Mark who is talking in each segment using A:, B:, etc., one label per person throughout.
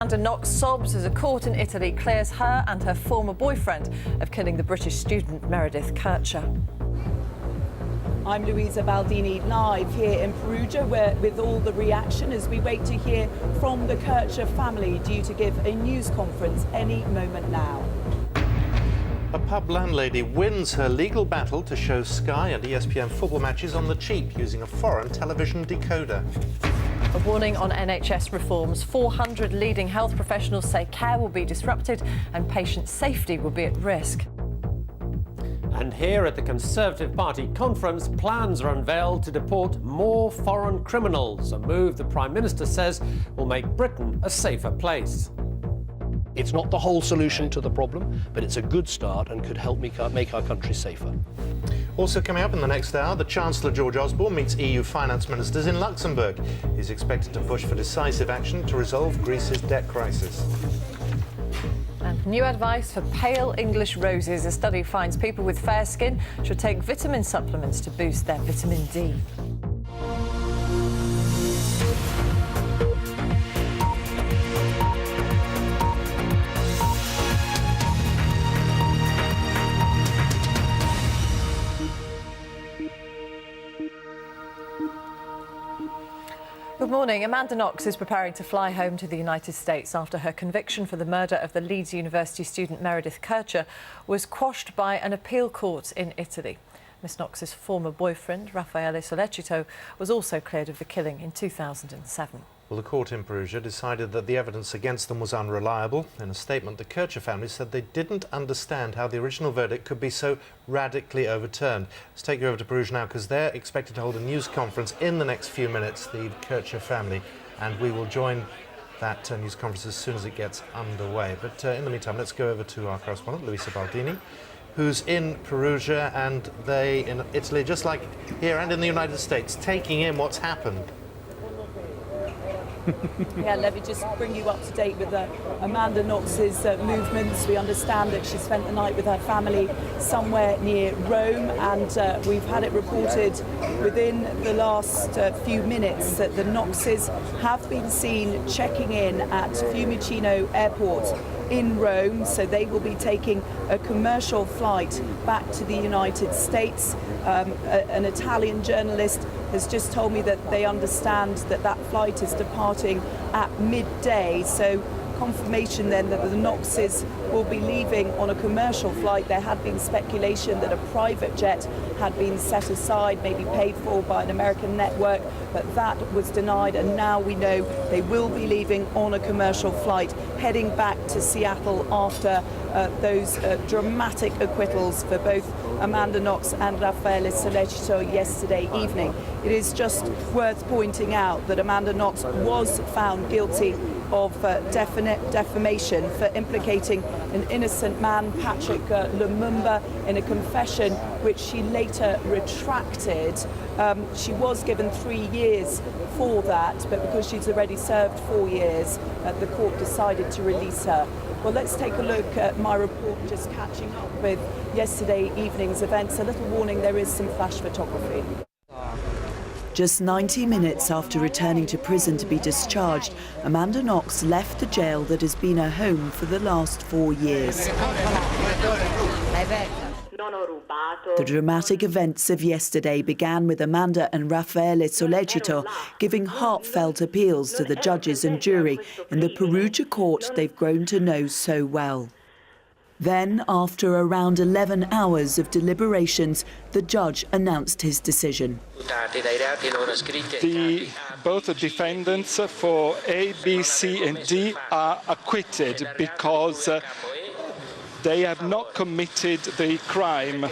A: Amanda Knox sobs as a court in Italy clears her and her former boyfriend of killing the British student Meredith Kercher.
B: I'm Louisa Baldini, live here in Perugia, with all the reaction as we wait to hear from the Kercher family, due to give a news conference any moment now.
C: A pub landlady wins her legal battle to show Sky and ESPN football matches on the cheap using a foreign television decoder.
A: A warning on NHS reforms. 400 leading health professionals say care will be disrupted and patient safety will be at risk.
D: And here at the Conservative Party conference, plans are unveiled to deport more foreign criminals, a move the Prime Minister says will make Britain a safer place.
E: It's not the whole solution to the problem, but it's a good start and could help make our country safer.
C: Also coming up in the next hour, the Chancellor George Osborne meets EU finance ministers in Luxembourg. He's expected to push for decisive action to resolve Greece's debt crisis.
A: And new advice for pale English roses. A study finds people with fair skin should take vitamin supplements to boost their vitamin D. Good morning. Amanda Knox is preparing to fly home to the United States after her conviction for the murder of the Leeds University student Meredith Kercher was quashed by an appeal court in Italy. Miss Knox's former boyfriend, Raffaele Sollecito, was also cleared of the killing in 2007.
C: Well, the court in Perugia decided that the evidence against them was unreliable. In a statement, the Kercher family said they didn't understand how the original verdict could be so radically overturned. Let's take you over to Perugia now, because they're expected to hold a news conference in the next few minutes, the Kercher family, and we will join that news conference as soon as it gets underway. But in the meantime, let's go over to our correspondent, Louisa Baldini, who's in Perugia, and they in Italy, just like here and in the United States, taking in what's happened.
B: Yeah, let me just bring you up to date with Amanda Knox's movements. We understand that she spent the night with her family somewhere near Rome, and we've had it reported within the last few minutes that the Knoxes have been seen checking in at Fiumicino Airport in Rome, so they will be taking a commercial flight back to the United States. An Italian journalist has just told me that they understand that that flight is departing at midday, so confirmation then that the Knoxes will be leaving on a commercial flight. There had been speculation that a private jet had been set aside, maybe paid for by an American network, but that was denied, and now we know they will be leaving on a commercial flight, heading back to Seattle after those dramatic acquittals for both Amanda Knox and Raffaele Sollecito yesterday evening. It is just worth pointing out that Amanda Knox was found guilty of defamation for implicating an innocent man, Patrick Lumumba, in a confession which she later retracted. She was given 3 years for that, but because she's already served 4 years, the court decided to release her. Well, let's take a look at my report, just catching up with yesterday evening's events. A little warning, there is some flash photography.
F: Just 90 minutes after returning to prison to be discharged, Amanda Knox left the jail that has been her home for the last 4 years. The dramatic events of yesterday began with Amanda and Raffaele Sollecito giving heartfelt appeals to the judges and jury in the Perugia court they've grown to know so well. Then, after around 11 hours of deliberations, the judge announced his decision.
G: Both the defendants for A, B, C and D are acquitted because they have not committed the crime.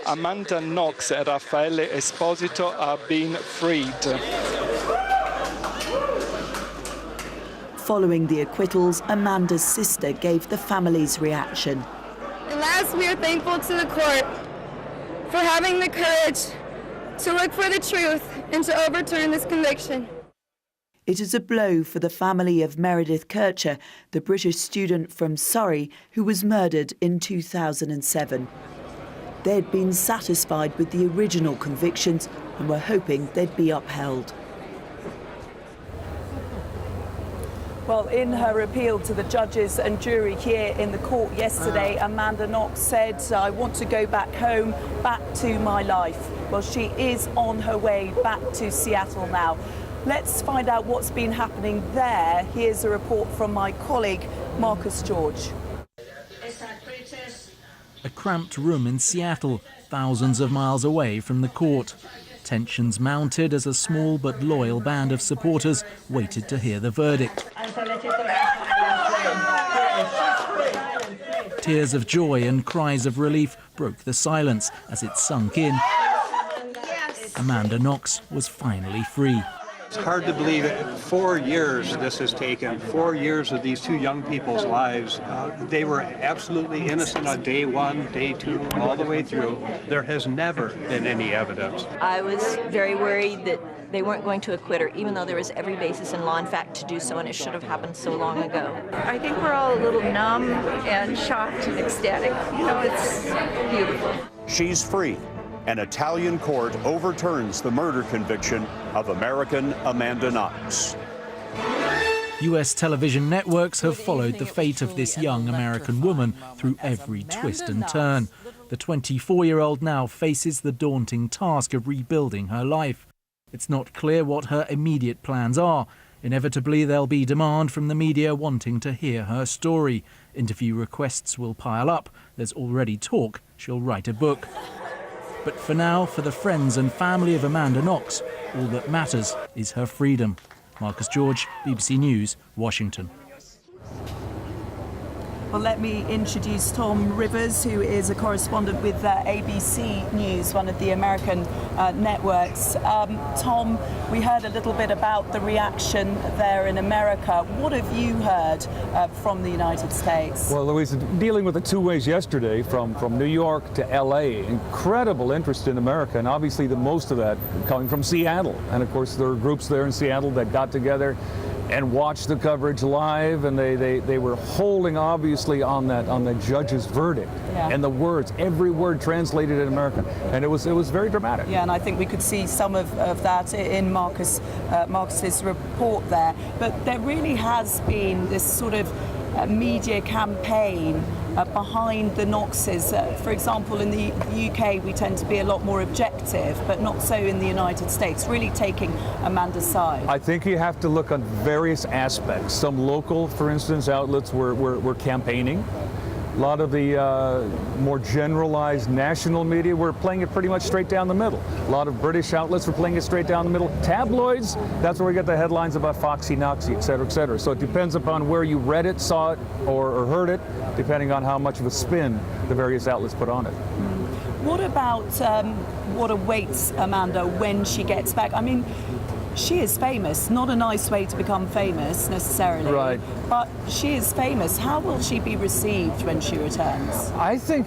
G: Amanda Knox and Raffaele Esposito are being freed.
F: Following the acquittals, Amanda's sister gave the family's reaction.
H: And last, we are thankful to the court for having the courage to look for the truth and to overturn this conviction.
F: It is a blow for the family of Meredith Kercher, the British student from Surrey who was murdered in 2007. They had been satisfied with the original convictions and were hoping they'd be upheld.
B: Well, in her appeal to the judges and jury here in the court yesterday, Amanda Knox said, I want to go back home, back to my life. Well, she is on her way back to Seattle now. Let's find out what's been happening there. Here's a report from my colleague, Marcus George.
I: A cramped room in Seattle, thousands of miles away from the court. Tensions mounted as a small but loyal band of supporters waited to hear the verdict. Tears of joy and cries of relief broke the silence as it sunk in. Amanda Knox was finally free.
J: It's hard to believe it. 4 years this has taken, 4 years of these two young people's lives. They were absolutely innocent on day one, day two, all the way through. There has never been any evidence.
K: I was very worried that they weren't going to acquit her, even though there was every basis in law and fact to do so, and it should have happened so long ago.
L: I think we're all a little numb and shocked and ecstatic. You know, it's beautiful.
M: She's free. An Italian court overturns the murder conviction of American Amanda Knox.
I: US television networks have followed the fate of this young American woman through every twist and turn. The 24-year-old now faces the daunting task of rebuilding her life. It's not clear what her immediate plans are. Inevitably, there'll be demand from the media wanting to hear her story. Interview requests will pile up. There's already talk she'll write a book. But for now, for the friends and family of Amanda Knox, all that matters is her freedom. Marcus George, BBC News, Washington.
B: Well, let me introduce Tom Rivers, who is a correspondent with ABC News, one of the American networks. Tom, we heard a little bit about the reaction there in America. What have you heard from the United States?
N: Well, Louise, dealing with the two ways yesterday from New York to LA, incredible interest in America, and obviously the most of that coming from Seattle. And of course, there are groups there in Seattle that got together and watched the coverage live, and they were holding obviously on the judge's verdict, and the words, every word translated in America, and it was very dramatic.
B: Yeah, and I think we could see some of that in Marcus's report there. But there really has been this sort of media campaign behind the Knoxes. For example, in the UK, we tend to be a lot more objective, but not so in the United States, really taking Amanda's side.
N: I think you have to look on various aspects. Some local, for instance, outlets were campaigning. A lot of the more generalized national media were playing it pretty much straight down the middle. A lot of British outlets were playing it straight down the middle. Tabloids, that's where we get the headlines about Foxy, Knoxy, et cetera, et cetera. So it depends upon where you read it, saw it, or heard it, depending on how much of a spin the various outlets put on it.
B: What about what awaits Amanda when she gets back? I mean, she is famous, not a nice way to become famous necessarily,
N: right,
B: but she is famous. How will she be received when she returns?
N: I think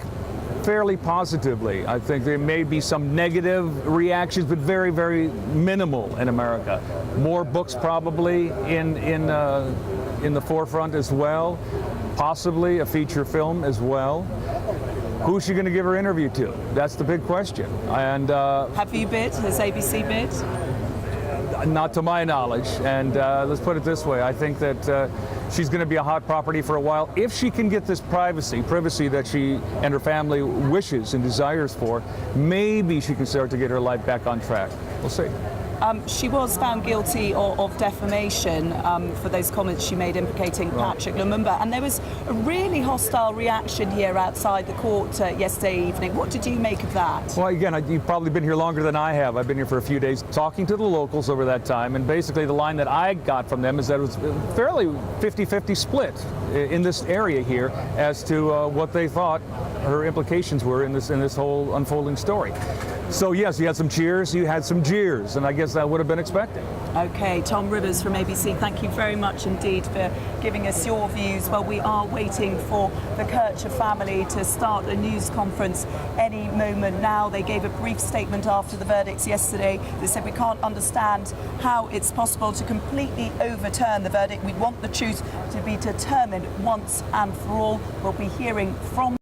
N: fairly positively. I think there may be some negative reactions, but very, very minimal in America. More books probably in the forefront as well, possibly a feature film as well. Who's she going to give her interview to? That's the big question. And
B: have you bid? Has ABC bid?
N: Not to my knowledge, and let's put it this way, I think that she's going to be a hot property for a while. If she can get this privacy that she and her family wishes and desires for, maybe she can start to get her life back on track. We'll see.
B: She was found guilty of defamation for those comments she made implicating Patrick Lumumba, and there was a really hostile reaction here outside the court yesterday evening. What did you make of that?
N: Well, again, you've probably been here longer than I have. I've been here for a few days talking to the locals over that time, and basically the line that I got from them is that it was a fairly 50-50 split in this area here as to what they thought her implications were in this whole unfolding story. So yes, you had some cheers, you had some jeers, and I guess that would have been expected.
B: Okay, Tom Rivers from ABC, thank you very much indeed for giving us your views. Well, we are waiting for the Kircher family to start a news conference any moment now. They gave a brief statement after the verdicts yesterday. They said we can't understand how it's possible to completely overturn the verdict. We want the truth to be determined once and for all. We'll be hearing from